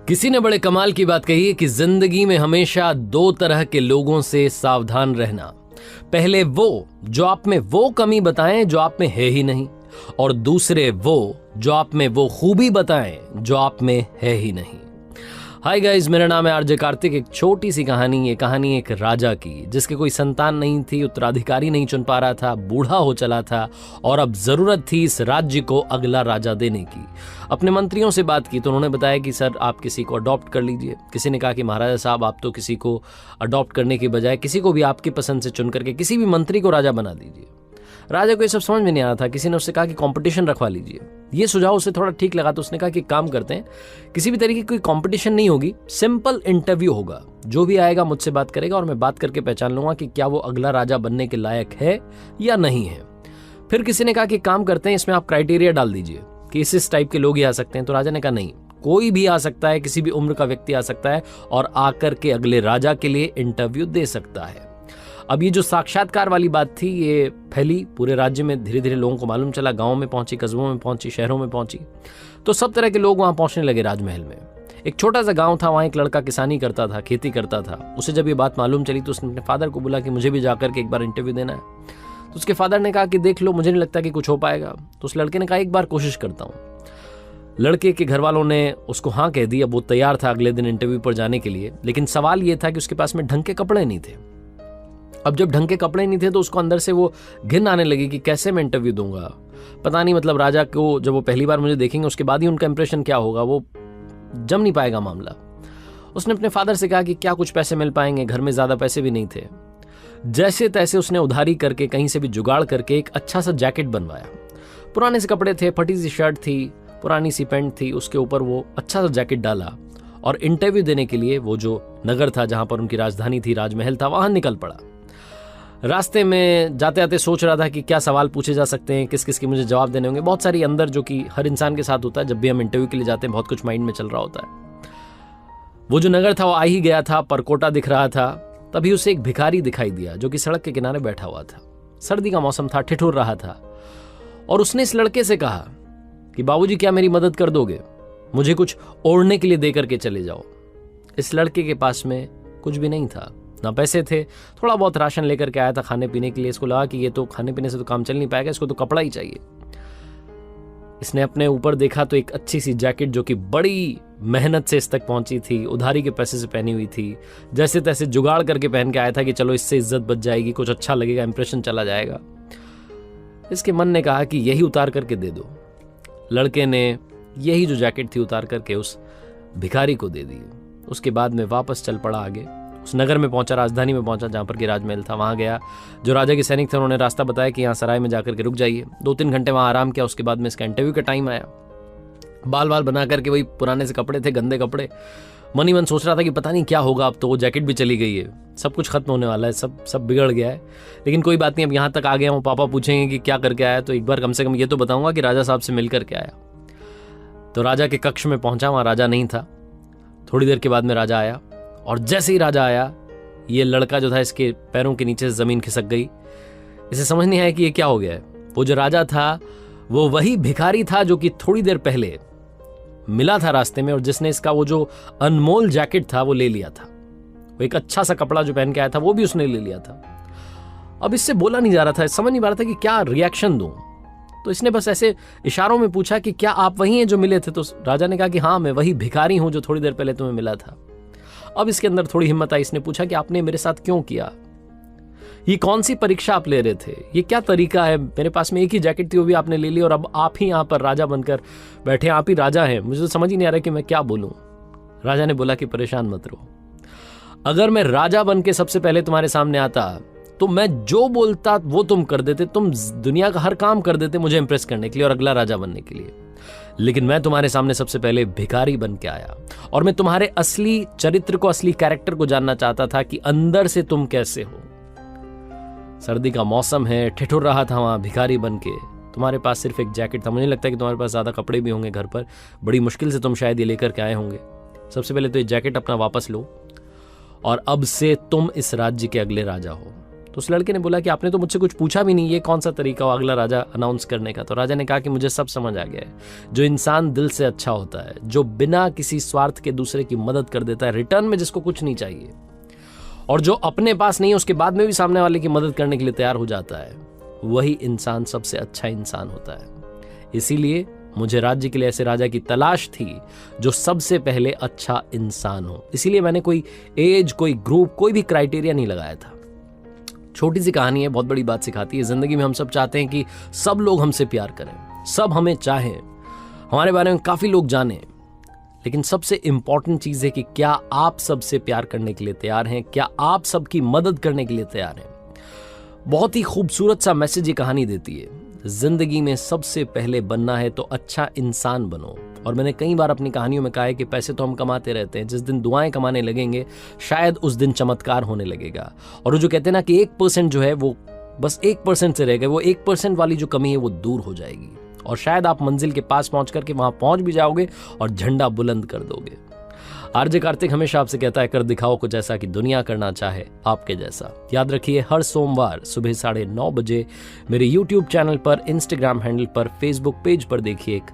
किसी ने बड़े कमाल की बात कही है कि जिंदगी में हमेशा दो तरह के लोगों से सावधान रहना। पहले वो जो आप में वो कमी बताएं जो आप में है ही नहीं, और दूसरे वो जो आप में वो खूबी बताएं जो आप में है ही नहीं। हाय गाइस, मेरा नाम है आरजे कार्तिक। एक छोटी सी कहानी, ये कहानी एक राजा की जिसके कोई संतान नहीं थी, उत्तराधिकारी नहीं चुन पा रहा था, बूढ़ा हो चला था और अब जरूरत थी इस राज्य को अगला राजा देने की। अपने मंत्रियों से बात की तो उन्होंने बताया कि सर आप किसी को अडॉप्ट कर लीजिए। किसी ने कहा कि महाराजा साहब आप तो किसी को अडॉप्ट करने के बजाय किसी को भी आपकी पसंद से चुन करके किसी भी मंत्री को राजा बना दीजिए। राजा को ये सब समझ में नहीं आ रहा था। किसी ने उससे कहा कि कंपटीशन रखवा लीजिए। ये सुझाव उसे थोड़ा ठीक लगा तो उसने कहा कि काम करते हैं, किसी भी तरीके की कोई कंपटीशन नहीं होगी, सिंपल इंटरव्यू होगा। जो भी आएगा मुझसे बात करेगा और मैं बात करके पहचान लूंगा कि क्या वो अगला राजा बनने के लायक है या नहीं है। फिर किसी ने कहा कि काम करते हैं, इसमें आप क्राइटेरिया डाल दीजिए कि इस टाइप के लोग ही आ सकते हैं। तो राजा ने कहा नहीं, कोई भी आ सकता है, किसी भी उम्र का व्यक्ति आ सकता है और आकर के अगले राजा के लिए इंटरव्यू दे सकता है। अब ये जो साक्षात्कार वाली बात थी ये फैली पूरे राज्य में, धीरे धीरे लोगों को मालूम चला, गांव में पहुंची, कस्बों में पहुंची, शहरों में पहुंची, तो सब तरह के लोग वहां पहुंचने लगे राजमहल में। एक छोटा सा गांव था, वहां एक लड़का किसानी करता था, खेती करता था। उसे जब ये बात मालूम चली तो उसने अपने फादर को बोला कि मुझे भी जाकर के एक बार इंटरव्यू देना है। तो उसके फादर ने कहा कि देख लो, मुझे नहीं लगता कि कुछ हो पाएगा। तो उस लड़के ने कहा एक बार कोशिश करता हूँ। लड़के के घर वालों ने उसको हाँ कह दी। अब वो तैयार था अगले दिन इंटरव्यू पर जाने के लिए, लेकिन सवाल ये था कि उसके पास में ढंग के कपड़े नहीं थे। अब जब ढंग के कपड़े नहीं थे तो उसको अंदर से वो घिन आने लगी कि कैसे मैं इंटरव्यू दूंगा, पता नहीं मतलब राजा को जब वो पहली बार मुझे देखेंगे उसके बाद ही उनका इंप्रेशन क्या होगा, वो जम नहीं पाएगा मामला। उसने अपने फादर से कहा कि क्या कुछ पैसे मिल पाएंगे, घर में ज्यादा पैसे भी नहीं थे। जैसे तैसे उसने उधारी करके कहीं से भी जुगाड़ करके एक अच्छा सा जैकेट बनवाया। पुराने से कपड़े थे, फटी सी शर्ट थी, पुरानी सी पैंट थी, उसके ऊपर वो अच्छा सा जैकेट डाला और इंटरव्यू देने के लिए वो जो नगर था जहां पर उनकी राजधानी थी, राजमहल था, वहां निकल पड़ा। रास्ते में जाते जाते सोच रहा था कि क्या सवाल पूछे जा सकते हैं, किस किस के मुझे जवाब देने होंगे। बहुत सारी अंदर, जो कि हर इंसान के साथ होता है जब भी हम इंटरव्यू के लिए जाते हैं, बहुत कुछ माइंड में चल रहा होता है। वो जो नगर था वो आ ही गया था, परकोटा दिख रहा था। तभी उसे एक भिखारी दिखाई दिया जो कि सड़क के किनारे बैठा हुआ था। सर्दी का मौसम था, ठिठुर रहा था और उसने इस लड़के से कहा कि बाबूजी क्या मेरी मदद कर दोगे, मुझे कुछ ओढ़ने के लिए दे करके चले जाओ। इस लड़के के पास में कुछ भी नहीं था, ना पैसे थे, थोड़ा बहुत राशन लेकर के आया था खाने पीने के लिए। इसको लगा कि ये तो खाने पीने से तो काम चल नहीं पाएगा, इसको तो कपड़ा ही चाहिए। इसने अपने ऊपर देखा तो एक अच्छी सी जैकेट जो कि बड़ी मेहनत से इस तक पहुंची थी, उधारी के पैसे से पहनी हुई थी, जैसे तैसे जुगाड़ करके पहन के आया था कि चलो इससे इज्जत बच जाएगी, कुछ अच्छा लगेगा, इंप्रेशन चला जाएगा। इसके मन ने कहा कि यही उतार करके दे दो। लड़के ने यही जो जैकेट थी उतार करके उस भिखारी को दे दी। उसके बाद में वापस चल पड़ा आगे। उस नगर में पहुंचा, राजधानी में पहुंचा जहां पर कि राजमहल था। वहां गया, जो राजा के सैनिक थे उन्होंने रास्ता बताया कि यहाँ सराय में जाकर के रुक जाइए। 2-3 घंटे वहां आराम किया। उसके बाद में इसका इंटरव्यू का टाइम आया। बाल बाल बना करके, वही पुराने से कपड़े थे, गंदे कपड़े। मन ही मन सोच रहा था कि पता नहीं क्या होगा, अब तो वो जैकेट भी चली गई है, सब कुछ खत्म होने वाला है, सब बिगड़ गया है। लेकिन कोई बात नहीं, अब यहाँ तक आ गया हूँ, पापा पूछेंगे कि क्या करके आया, तो एक बार कम से कम ये तो बताऊंगा कि राजा साहब से मिल करके आया। तो राजा के कक्ष में पहुंचा, वहां राजा नहीं था। थोड़ी देर के बाद में राजा आया और जैसे ही राजा आया, ये लड़का जो था इसके पैरों के नीचे से जमीन खिसक गई। इसे समझ नहीं आया कि ये क्या हो गया है। वो जो राजा था वो वही भिखारी था जो कि थोड़ी देर पहले मिला था रास्ते में और जिसने इसका वो जो अनमोल जैकेट था वो ले लिया था। वो एक अच्छा सा कपड़ा जो पहन के आया था वो भी उसने ले लिया था। अब इससे बोला नहीं जा रहा था, समझ नहीं पा रहा था कि क्या रिएक्शन दूं। तो इसने बस ऐसे इशारों में पूछा कि क्या आप वही हैं जो मिले थे। तो राजा ने कहा कि हाँ, मैं वही भिखारी हूं जो थोड़ी देर पहले तुम्हें मिला था। अब इसके अंदर थोड़ी हिम्मत आई। इसने पूछा कि आपने मेरे साथ क्यों किया, ये कौन सी परीक्षा आप ले रहे थे, ये क्या तरीका है, मेरे पास में एक ही जैकेट थी वो भी आपने ले ली और अब आप ही यहाँ पर राजा बनकर बैठे, आप ही राजा हैं। मुझे तो समझ ही नहीं आ रहा कि मैं क्या बोलूं। राजा ने बोला कि परेशान मत रहो, अगर मैं राजा बन के सबसे पहले तुम्हारे सामने आता तो मैं जो बोलता वो तुम कर देते, तुम दुनिया का हर काम कर देते मुझे इंप्रेस करने के लिए और अगला राजा बनने के लिए। लेकिन मैं तुम्हारे सामने सबसे पहले भिखारी बन के आया और मैं तुम्हारे असली चरित्र को, असली कैरेक्टर को जानना चाहता था कि अंदर से तुम कैसे हो। सर्दी का मौसम है, ठिठुर रहा था वहां भिखारी बन के, तुम्हारे पास सिर्फ एक जैकेट था। मुझे नहीं लगता कि तुम्हारे पास ज्यादा कपड़े भी होंगे घर पर, बड़ी मुश्किल से तुम शायद ये लेकर के आए होंगे। सबसे पहले तो ये जैकेट अपना वापस लो और अब से तुम इस राज्य के अगले राजा हो। तो तो उस लड़के ने बोला कि आपने तो मुझसे कुछ पूछा भी नहीं, ये कौन सा तरीका हो अगला राजा अनाउंस करने का। तो राजा ने कहा कि मुझे सब समझ आ गया है। जो इंसान दिल से अच्छा होता है, जो बिना किसी स्वार्थ के दूसरे की मदद कर देता है, रिटर्न में जिसको कुछ नहीं चाहिए, और जो अपने पास नहीं है उसके बाद में भी सामने वाले की मदद करने के लिए तैयार हो जाता है, वही इंसान सबसे अच्छा इंसान होता है। इसीलिए मुझे राज्य के लिए ऐसे राजा की तलाश थी जो सबसे पहले अच्छा इंसान हो। इसीलिए मैंने कोई एज, कोई ग्रुप, कोई भी क्राइटेरिया नहीं लगाया था। छोटी सी कहानी है, बहुत बड़ी बात सिखाती है। जिंदगी में हम सब चाहते हैं कि सब लोग हमसे प्यार करें, सब हमें चाहें, हमारे बारे में काफी लोग जानें, लेकिन सबसे इंपॉर्टेंट चीज है कि क्या आप सबसे प्यार करने के लिए तैयार हैं, क्या आप सबकी मदद करने के लिए तैयार हैं। बहुत ही खूबसूरत सा मैसेज ये कहानी देती है। जिंदगी में सबसे पहले बनना है तो अच्छा इंसान बनो। और मैंने कई बार अपनी कहानियों में कहा है कि पैसे तो हम कमाते रहते हैं, जिस दिन दुआएं कमाने लगेंगे शायद उस दिन चमत्कार होने लगेगा। और वो जो कहते हैं ना कि 1% जो है वो बस 1% से रह गए, वो 1% वाली जो कमी है वो दूर हो जाएगी और शायद आप मंजिल के पास पहुंच करके वहां पहुंच भी जाओगे और झंडा बुलंद कर दोगे। आरजे कार्तिक हमेशा आपसे कहता है, कर दिखाओ कुछ ऐसा कि दुनिया करना चाहे आपके जैसा। याद रखिए, हर सोमवार सुबह 9:30 बजे मेरे YouTube चैनल पर, इंस्टाग्राम हैंडल पर, फेसबुक पेज पर देखिए एक